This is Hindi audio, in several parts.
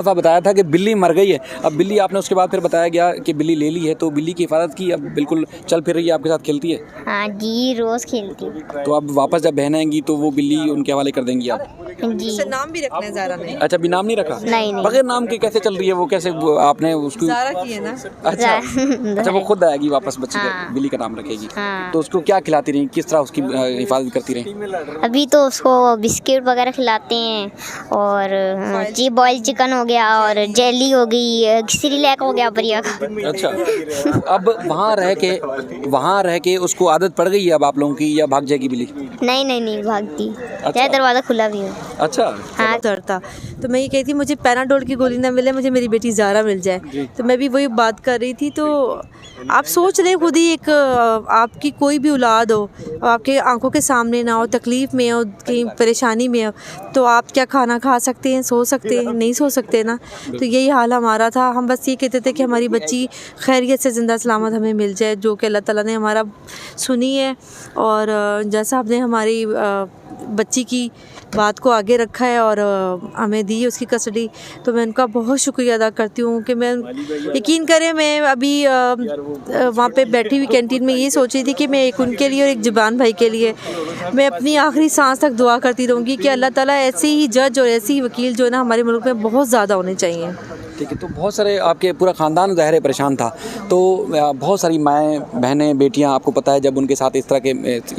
दफ़ा बताया था कि बिल्ली मर गई है। अब बिल्ली आपने उसके बाद फिर बताया गया कि बिल्ली ले ली है, तो बिल्ली की हिफाजत की, अब बिल्कुल चल फिर रही है, आपके साथ खेलती है। हाँ जी, रोज़ खेलती हूँ। तो अब वापस जब बहन आएंगी तो वो बिल्ली उनके हवाले कर देंगी आप। जी। उसे नाम भी रखना है ज़ारा ने। अच्छा, अभी नाम नहीं रखा? नहीं। बगैर नाम के कैसे चल रही है वो, कैसे आपने उसको? ज़ारा की है ना। अच्छा अच्छा, वो खुद आएगी वापस बच्चे का, हाँ। बिल्ली का नाम रखेगी। हाँ। तो उसको क्या खिलाती रही, किस तरह उसकी हिफाजत करती रही? अभी तो उसको बिस्किट वगैरह खिलाते हैं और बॉयल चिकन हो गया और जेली हो गई, सिरिलैक हो गया बढ़िया का। अच्छा, अब वहाँ रह के उसको आदत पड़ गई है अब आप लोगों की, या भाग जाएगी बिल्ली? नहीं भागती, चाहे दरवाज़ा खुला भी हो। अच्छा। हाँ। दर्द था तो मैं ये कही थी मुझे पैनाडोल की गोली ना मिले, मुझे मेरी बेटी ज़ारा मिल जाए। तो मैं भी वही बात कर रही थी। तो आप सोच लें खुद ही, एक आपकी कोई भी औलाद हो, आपके आंखों के सामने ना हो, तकलीफ़ में हो, कहीं परेशानी में हो, तो आप क्या खाना खा सकते हैं, सो सकते हैं? नहीं सो सकते ना। तो यही हाल हमारा था। हम बस ये कहते थे कि हमारी बच्ची खैरियत से ज़िंदा सलामत हमें मिल जाए, जो कि अल्लाह ताला ने हमारा सुनी है। और जैसा आपने हमारी बच्ची की बात को आगे रखा है और हमें दी उसकी कस्टडी, तो मैं उनका बहुत शुक्रिया अदा करती हूँ कि मैं, यकीन करें, मैं अभी वहाँ पे बैठी हुई कैंटीन में ये सोच रही थी कि मैं एक उनके लिए और एक जुबान भाई के लिए मैं अपनी आखिरी सांस तक दुआ करती रहूँगी कि अल्लाह ताला ऐसे ही जज और ऐसे ही वकील जो है ना हमारे मुल्क में बहुत ज़्यादा होने चाहिए। ठीक है, तो बहुत सारे आपके पूरा ख़ानदान ज़ाहिर है परेशान था, तो बहुत सारी माएँ बहनें बेटियाँ, आपको पता है जब उनके साथ इस तरह के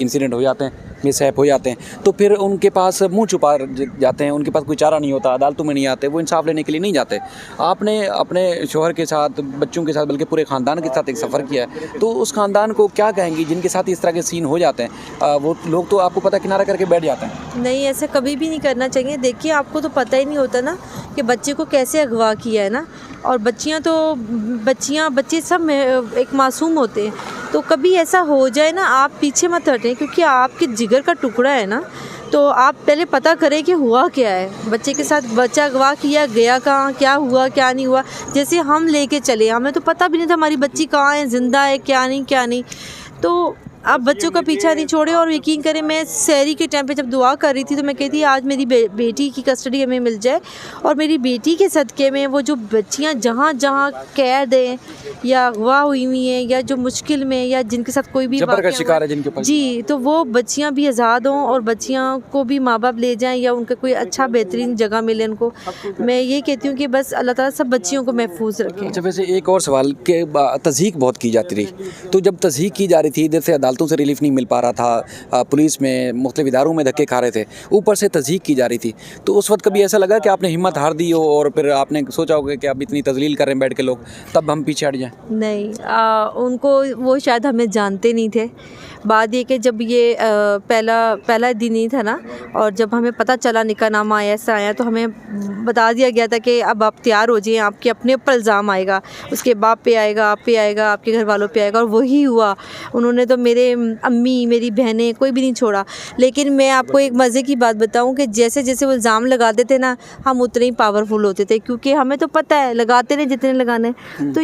इंसिडेंट हो जाते हैं, मिसहैप हो जाते हैं, तो फिर उनके पास मुंह छुपा जाते हैं, उनके पास कोई चारा नहीं होता, अदालतों में नहीं आते, वो इंसाफ लेने के लिए नहीं जाते। आपने अपने शौहर के साथ, बच्चों के साथ, बल्कि पूरे ख़ानदान के साथ एक सफ़र किया है, तो उस ख़ानदान को क्या कहेंगी जिनके साथ इस तरह के सीन हो जाते हैं? वो लोग तो आपको पता किनारा करके बैठ जाते हैं। नहीं, ऐसा कभी भी नहीं करना चाहिए। देखिए, आपको तो पता ही नहीं होता ना कि बच्चे को कैसे अगवा किया है ना। और बच्चे सब एक मासूम होते हैं, तो कभी ऐसा हो जाए ना, आप पीछे मत हटें, क्योंकि आपके जिगर का टुकड़ा है ना। तो आप पहले पता करें कि हुआ क्या है बच्चे के साथ, बच्चा अगवा किया गया कहाँ, क्या हुआ क्या नहीं हुआ। जैसे हम लेके चले, हमें तो पता भी नहीं था हमारी बच्ची कहाँ है, जिंदा है, क्या नहीं। तो आप बच्चों का पीछा नहीं छोड़े। और यकीन करें, मैं सहरी के टाइम पे जब दुआ कर रही थी तो मैं कहती आज मेरी बेटी की कस्टडी हमें मिल जाए, और मेरी बेटी के सदक़े में वो जो बच्चियां जहाँ कैद हैं या अगवा हुई हैं या जो मुश्किल में या जिनके साथ कोई भी जबर का शिकार है जिनके ऊपर, जी, तो वो बच्चियां भी आज़ाद हों और बच्चियां को भी माँ बाप ले जाएं या उनका कोई अच्छा बेहतरीन जगह मिले उनको। मैं ये कहती हूँ कि बस अल्लाह ताला सब बच्चियों को महफूज रखें। अच्छा, वैसे एक और सवाल के तज़हीक बहुत की जाती रही, तो जब तज़हीक की जा रही थी, इधर से अदालतों से रिलीफ नहीं मिल पा रहा था, पुलिस में मुख्तलिफ इदारों में धक्के खा रहे थे, ऊपर से तज़हीक की जा रही थी, तो उस वक्त कभी ऐसा लगा कि आपने हिम्मत हार दी हो और फिर आपने सोचा होगा कि अब इतनी तज़लील कर रहे हैं बैठ के लोग, तब हम पीछे हट जाएं? नहीं, उनको वो शायद हमें जानते नहीं थे। बात ये कि जब ये पहला दिन ही था ना, और जब हमें पता चला निकाहनामा ऐसा आया, तो हमें बता दिया गया था कि अब आप तैयार हो जाइए, आपके अपने ऊपर इल्ज़ाम आएगा, उसके बाप पे आएगा, आप पे आएगा, आपके घर वालों पे आएगा। और वही हुआ। उन्होंने तो मेरे अम्मी, मेरी बहनें, कोई भी नहीं छोड़ा। लेकिन मैं आपको एक मज़े की बात बताऊं कि जैसे जैसे वो इल्ज़ाम लगाते थे ना, हम उतने ही पावरफुल होते थे, क्योंकि हमें तो पता है लगाते रहे जितने लगाने। तो